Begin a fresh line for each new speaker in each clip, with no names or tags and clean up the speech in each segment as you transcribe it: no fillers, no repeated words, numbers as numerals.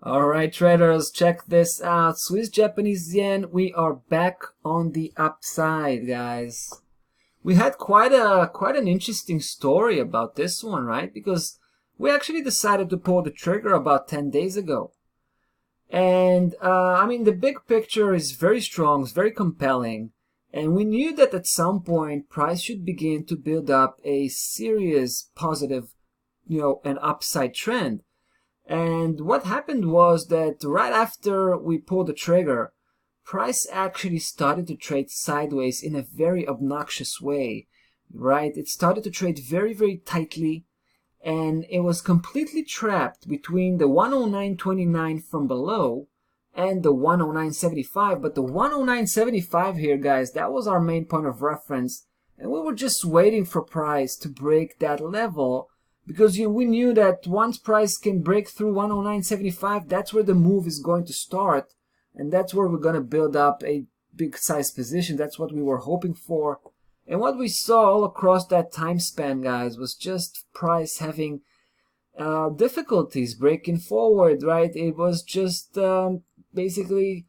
Alright traders, check this out. Swiss Japanese yen, we are back on the upside, guys. We had quite an interesting story about this one, right? Because we actually decided to pull the trigger about 10 days ago. And I mean, the big picture is very strong, it's very compelling. And we knew that at some point price should begin to build up a serious positive, an upside trend. And what happened was that right after we pulled the trigger, price actually started to trade sideways in a very obnoxious way, right? It started to trade very, very tightly, and it was completely trapped between the 109.29 from below and the 109.75. But the 109.75 here, guys, that was our main point of reference, and we were just waiting for price to break that level. Because we knew that once price can break through 109.75, that's where the move is going to start. And that's where we're going to build up a big size position. That's what we were hoping for. And what we saw all across that time span, guys, was just price having difficulties breaking forward, right? It was just basically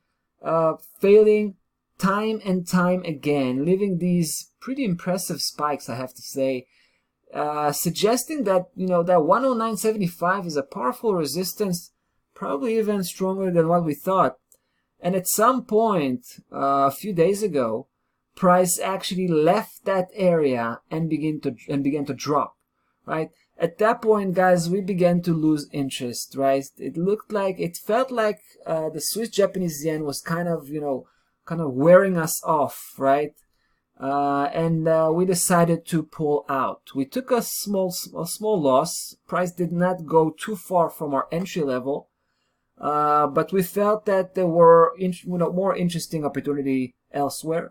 failing time and time again, leaving these pretty impressive spikes, I have to say. Suggesting that, that 109.75 is a powerful resistance, probably even stronger than what we thought. And at some point, a few days ago, price actually left that area and began to drop, right? At that point, guys, we began to lose interest, right? It felt like the Swiss Japanese yen was kind of wearing us off, right? And we decided to pull out. We took a small loss. Price did not go too far from our entry level, but we felt that there were more interesting opportunity elsewhere.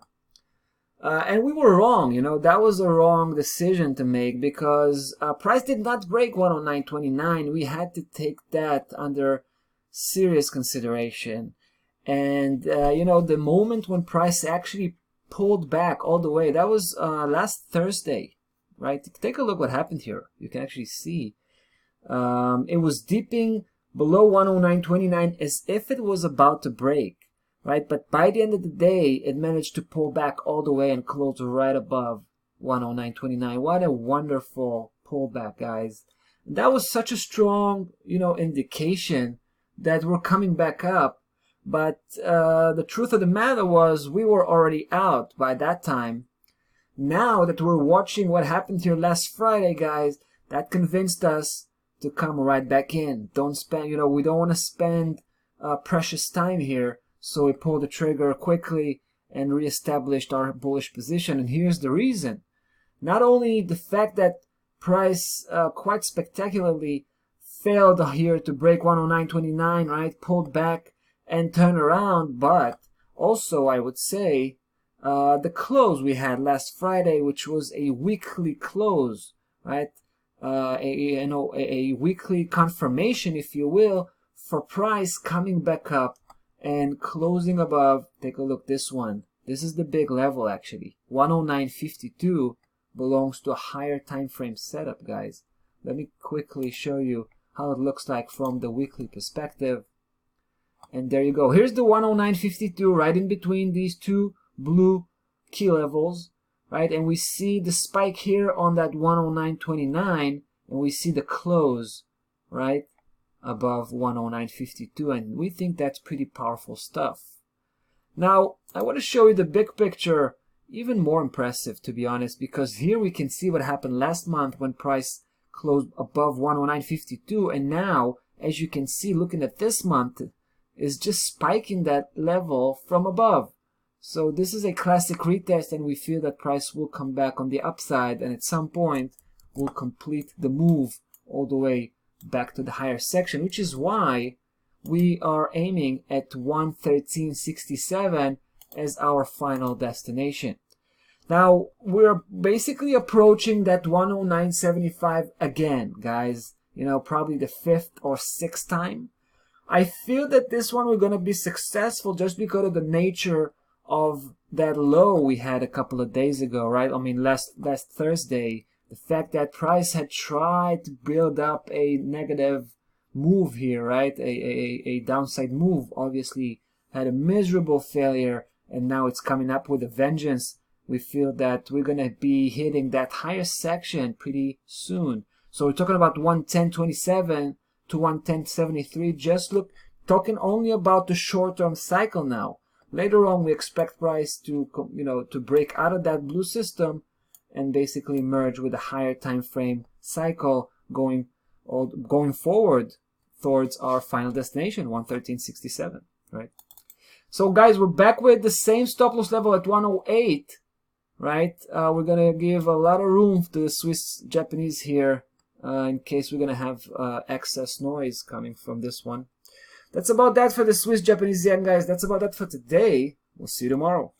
And we were wrong. That was a wrong decision to make because price did not break 109.29. We had to take that under serious consideration. And the moment when price actually pulled back all the way, that was last Thursday, right? Take a look what happened here. You can actually see it was dipping below 109.29 as if it was about to break, right? But by the end of the day, it managed to pull back all the way and close right above 109.29. What a wonderful pullback, guys. That was such a strong, indication that we're coming back up. But the truth of the matter was we were already out by that time. Now that we're watching what happened here last Friday, guys, that convinced us to come right back in. We don't want to spend precious time here. So we pulled the trigger quickly and reestablished our bullish position. And here's the reason. Not only the fact that price quite spectacularly failed here to break 109.29, right? Pulled back and turn around, but also I would say the close we had last Friday, which was a weekly close, right? A weekly confirmation, if you will, for price coming back up and closing above. Take a look, this one. This is the big level actually. 109.52 belongs to a higher time frame setup, guys. Let me quickly show you how it looks like from the weekly perspective. And there you go. Here's the 109.52 right in between these two blue key levels, right? And we see the spike here on that 109.29, and we see the close, right, above 109.52. And we think that's pretty powerful stuff. Now, I want to show you the big picture, even more impressive, to be honest, because here we can see what happened last month when price closed above 109.52. And now, as you can see, looking at this month, is just spiking that level from above. So this is a classic retest, and we feel that price will come back on the upside, and at some point will complete the move all the way back to the higher section, which is why we are aiming at 113.67 as our final destination. Now we're basically approaching that 109.75 again, guys. Probably the 5th or 6th time. I feel that this one we're going to be successful just because of the nature of that low we had a couple of days ago, right? I mean, last Thursday, the fact that price had tried to build up a negative move here, right? A downside move. Obviously had a miserable failure, and now it's coming up with a vengeance. We feel that we're going to be hitting that higher section pretty soon. So we're talking about 110.27 to 110.73. Just talking only about the short-term cycle now. Later on, we expect price to, to break out of that blue system and basically merge with a higher time frame cycle going forward towards our final destination, 113.67, right? So guys, we're back with the same stop loss level at 108, right? We're gonna give a lot of room to the Swiss Japanese here in case we're gonna have excess noise coming from this one. That's about that for the Swiss Japanese yen, guys. That's about that for today. We'll see you tomorrow.